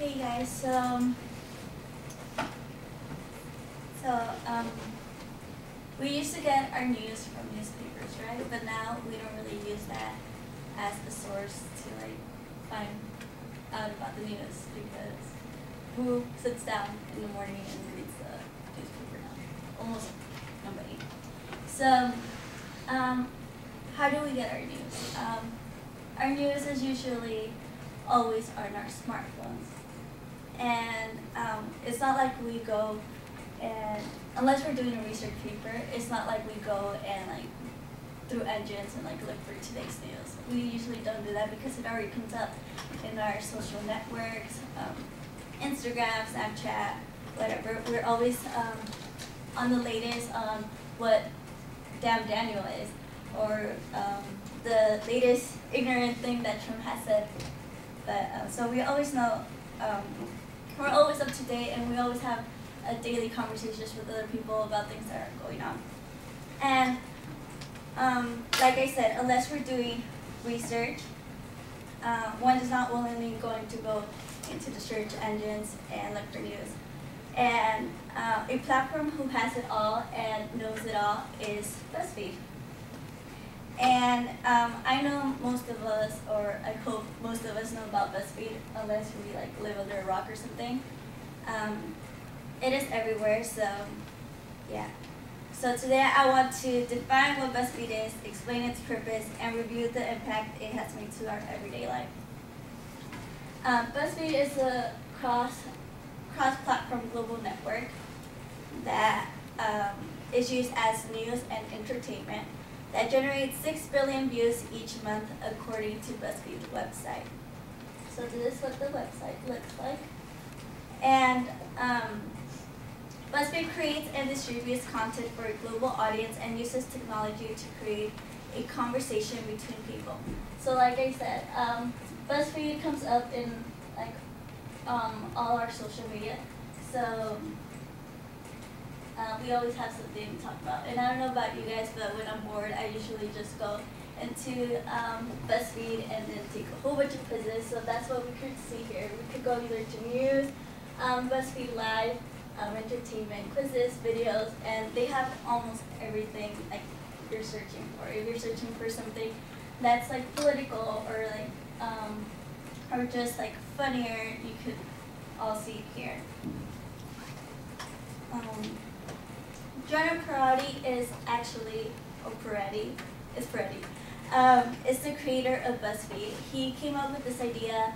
Hey guys, we used to get our news from newspapers, right? But now we don't really use that as a source to like find out about the news, because who sits down in the morning and reads the newspaper now? Almost nobody. So, how do we get our news? Our news is usually always on our smartphones. And it's not like we go and, unless we're doing a research paper, it's not like we go and like through engines and like look for today's news. We usually don't do that because it already comes up in our social networks, Instagram, Snapchat, whatever. We're always on the latest on what Damn Daniel is, or the latest ignorant thing that Trump has said. But so we always know, we're always up to date, and we always have daily conversations with other people about things that are going on. And like I said, unless we're doing research, one is not willingly going to go into the search engines and look for news. And a platform who has it all and knows it all is BuzzFeed. And I know most of us, or I hope most of us know about BuzzFeed, unless we like live under a rock or something. It is everywhere, so yeah. So today I want to define what BuzzFeed is, explain its purpose, and review the impact it has made to our everyday life. BuzzFeed is a cross-platform global network that is used as news and entertainment that generates 6 billion views each month according to BuzzFeed's website. So this is what the website looks like. And BuzzFeed creates and distributes content for a global audience and uses technology to create a conversation between people. So like I said, BuzzFeed comes up in like all our social media. So we always have something to talk about. And I don't know about you guys, but when I'm bored, I usually just go into BuzzFeed and then take a whole bunch of quizzes. So that's what we could see here. We could go either to news, BuzzFeed Live, entertainment, quizzes, videos, and they have almost everything like you're searching for. If you're searching for something that's like political or like or just like funnier, you could all see it here. Jonah Peretti is actually, Peretti, is the creator of BuzzFeed. He came up with this idea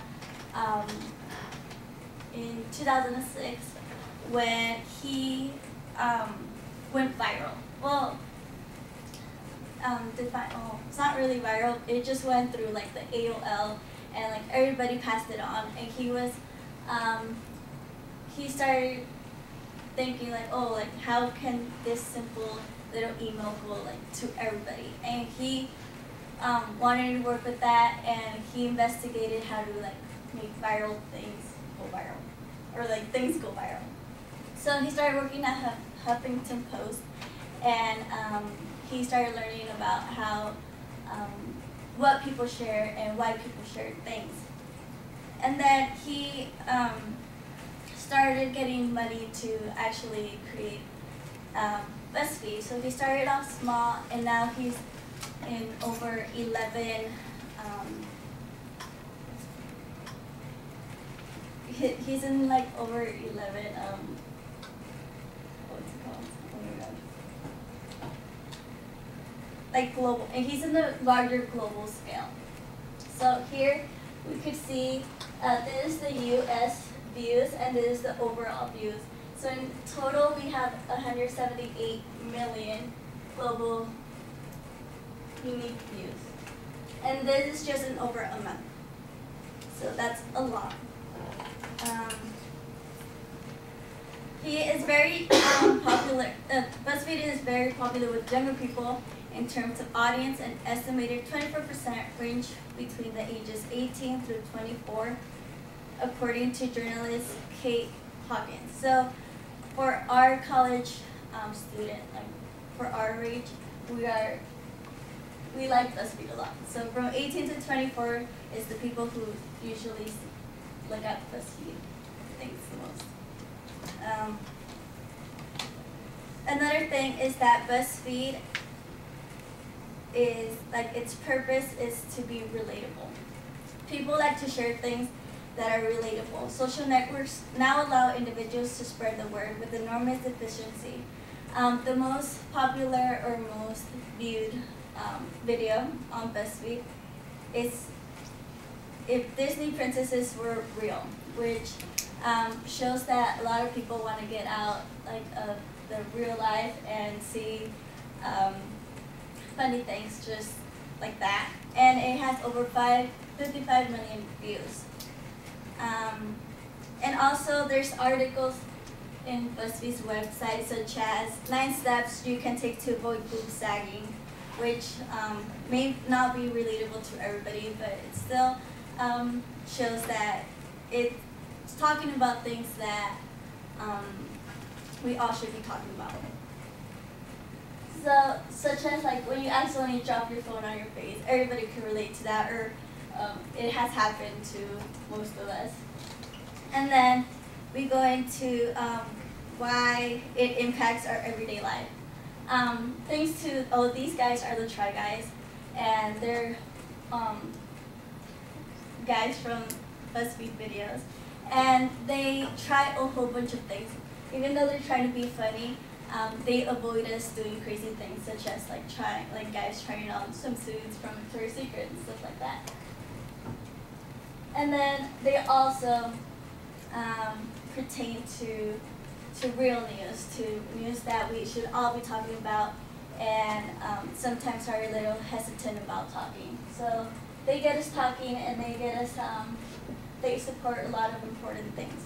in 2006 when he went viral. Well, it's not really viral. It just went through like the AOL, and like everybody passed it on. And he started thinking like, oh, like how can this simple little email go like to everybody? And he wanted to work with that, and he investigated how to like make viral things go viral, or like things go viral. So he started working at Huffington Post, and he started learning about how what people share and why people share things. And then he started getting money to actually create BuzzFeed. So he started off small, and now he's in over 11. He's in like over 11. What's it called? Oh my God. Like global, and he's in the larger global scale. So here we could see this is the U.S. views, and this is the overall views. So in total, we have 178 million global unique views. And this is just in over a month. So that's a lot. He is very popular. BuzzFeed is very popular with younger people in terms of audience, and estimated 24% range between the ages 18 through 24. According to journalist Kate Hawkins. So for our college student, like for our age, we like BuzzFeed a lot. So from 18 to 24 is the people who usually look at BuzzFeed. things the most. Another thing is that BuzzFeed is, like, its purpose is to be relatable. People like to share things that are relatable. Social networks now allow individuals to spread the word with enormous efficiency. The most popular or most viewed video on BuzzFeed is if Disney princesses were real, which shows that a lot of people want to get out of the real life and see funny things just like that. And it has over 55 million views. And also there's articles in BuzzFeed's website such as 9 steps you can take to avoid boob sagging, which may not be relatable to everybody, but it still shows that it's talking about things that we all should be talking about. So, such as like when you accidentally drop your phone on your face, everybody can relate to that, or it has happened to most of us. And then we go into why it impacts our everyday life. Thanks to, these guys are the Try Guys, and they're guys from BuzzFeed videos, and they try a whole bunch of things. Even though they're trying to be funny, they avoid us doing crazy things, such as guys trying on swimsuits from Victoria's Secret and stuff like that. And then they also pertain to real news, to news that we should all be talking about, and sometimes are a little hesitant about talking. So they get us talking, and they get us, they support a lot of important things.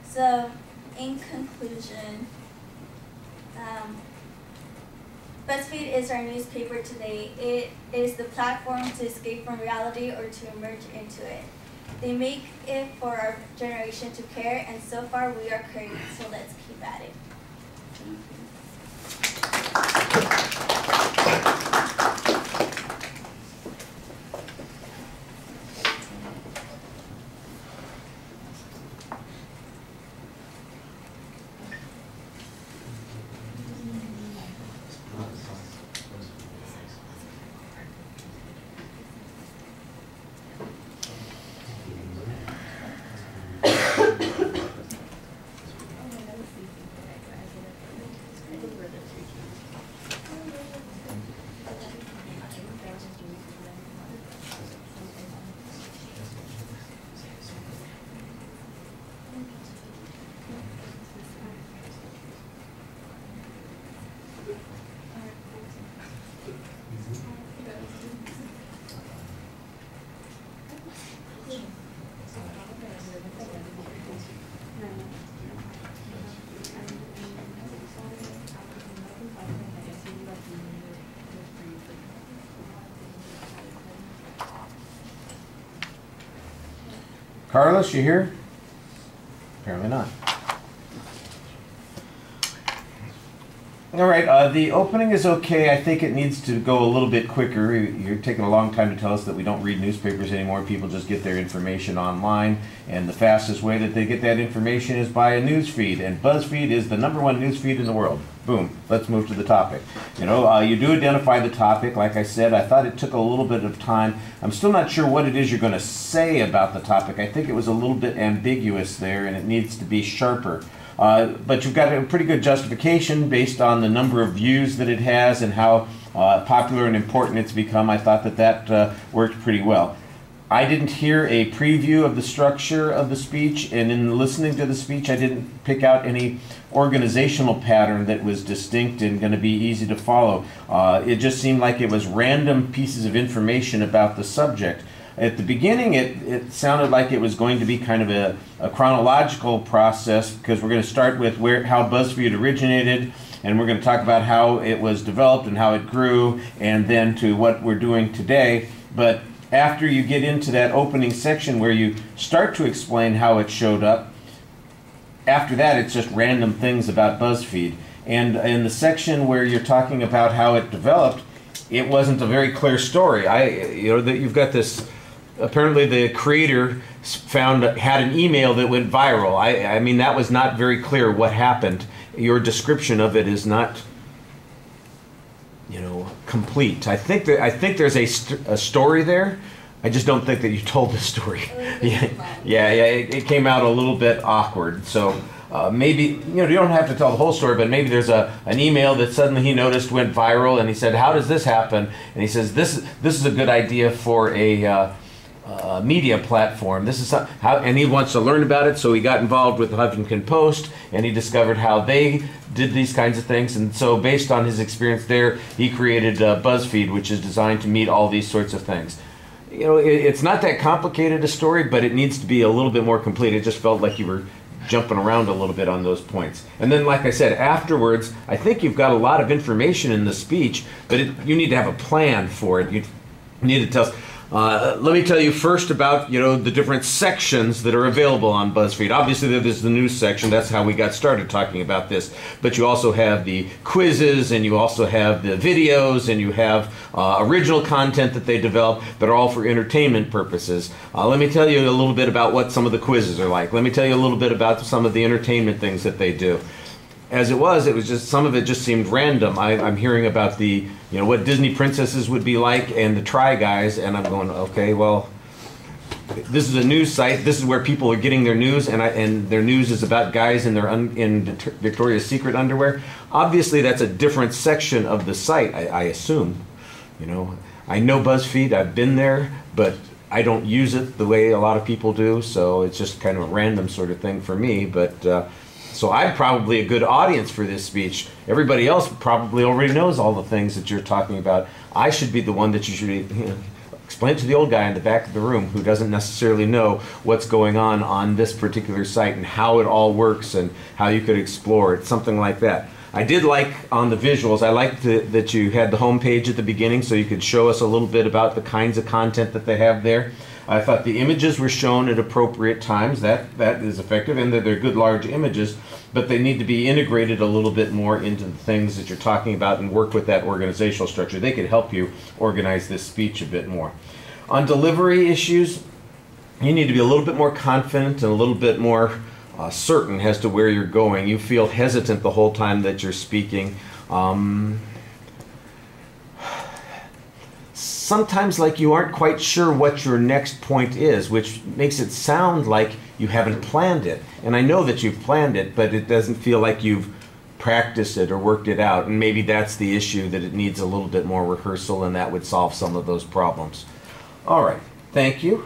So in conclusion, BuzzFeed is our newspaper today. It is the platform to escape from reality or to emerge into it. They make it for our generation to care, and so far we are caring, so let's keep at it. Carlos, you here? Apparently not. All right, the opening is okay. I think it needs to go a little bit quicker. You're taking a long time to tell us that we don't read newspapers anymore. People just get their information online, and the fastest way that they get that information is by a news feed, and BuzzFeed is the #1 news feed in the world. Boom. Let's move to the topic. You know, you do identify the topic. Like I said, I thought it took a little bit of time. I'm still not sure what it is you're going to say about the topic. I think it was a little bit ambiguous there, and it needs to be sharper. But you've got a pretty good justification based on the number of views that it has and how popular and important it's become. I thought that that worked pretty well. I didn't hear a preview of the structure of the speech, and in listening to the speech, I didn't pick out any organizational pattern that was distinct and going to be easy to follow. It just seemed like it was random pieces of information about the subject. At the beginning, it sounded like it was going to be kind of a chronological process, because we're going to start with how BuzzFeed originated, and we're going to talk about how it was developed and how it grew, and then to what we're doing today. But after you get into that opening section where you start to explain how it showed up, after that it's just random things about BuzzFeed. And in the section where you're talking about how it developed, it wasn't a very clear story. You've got this apparently the creator had an email that went viral. I mean, that was not very clear what happened. Your description of it is not, you know, complete. I think there's a story there. I just don't think that you told the story. Yeah. It came out a little bit awkward. So maybe, you know, you don't have to tell the whole story, but maybe there's an email that suddenly he noticed went viral, and he said, "How does this happen?" And he says, "This is a good idea for a media platform. This is how," and he wants to learn about it. So he got involved with the Huffington Post, and he discovered how they did these kinds of things. And so, based on his experience there, he created BuzzFeed, which is designed to meet all these sorts of things. You know, it's not that complicated a story, but it needs to be a little bit more complete. It just felt like you were jumping around a little bit on those points. And then, like I said, afterwards, I think you've got a lot of information in the speech, but you need to have a plan for it. You need to tell us. Let me tell you first about, you know, the different sections that are available on BuzzFeed. Obviously, there's the news section. That's how we got started talking about this. But you also have the quizzes, and you also have the videos, and you have original content that they develop that are all for entertainment purposes. Let me tell you a little bit about what some of the quizzes are like. Let me tell you a little bit about some of the entertainment things that they do. As it was just, some of it just seemed random. I'm hearing about the, you know, what Disney princesses would be like and the Try Guys, and I'm going, okay, well, this is a news site. This is where people are getting their news, and their news is about guys in their in Victoria's Secret underwear. Obviously, that's a different section of the site, I assume. You know, I know BuzzFeed. I've been there, but I don't use it the way a lot of people do, so it's just kind of a random sort of thing for me, but... So I'm probably a good audience for this speech. Everybody else probably already knows all the things that you're talking about. I should be the one that you should, you know, explain to the old guy in the back of the room who doesn't necessarily know what's going on this particular site and how it all works and how you could explore it, something like that. I did like on the visuals, I liked that you had the home page at the beginning so you could show us a little bit about the kinds of content that they have there. I thought the images were shown at appropriate times. That is effective, and that they're good large images, but they need to be integrated a little bit more into the things that you're talking about and work with that organizational structure. They could help you organize this speech a bit more. On delivery issues, you need to be a little bit more confident and a little bit more certain as to where you're going. You feel hesitant the whole time that you're speaking. Sometimes like you aren't quite sure what your next point is, which makes it sound like you haven't planned it. And I know that you've planned it, but it doesn't feel like you've practiced it or worked it out. And maybe that's the issue, that it needs a little bit more rehearsal, and that would solve some of those problems. All right. Thank you.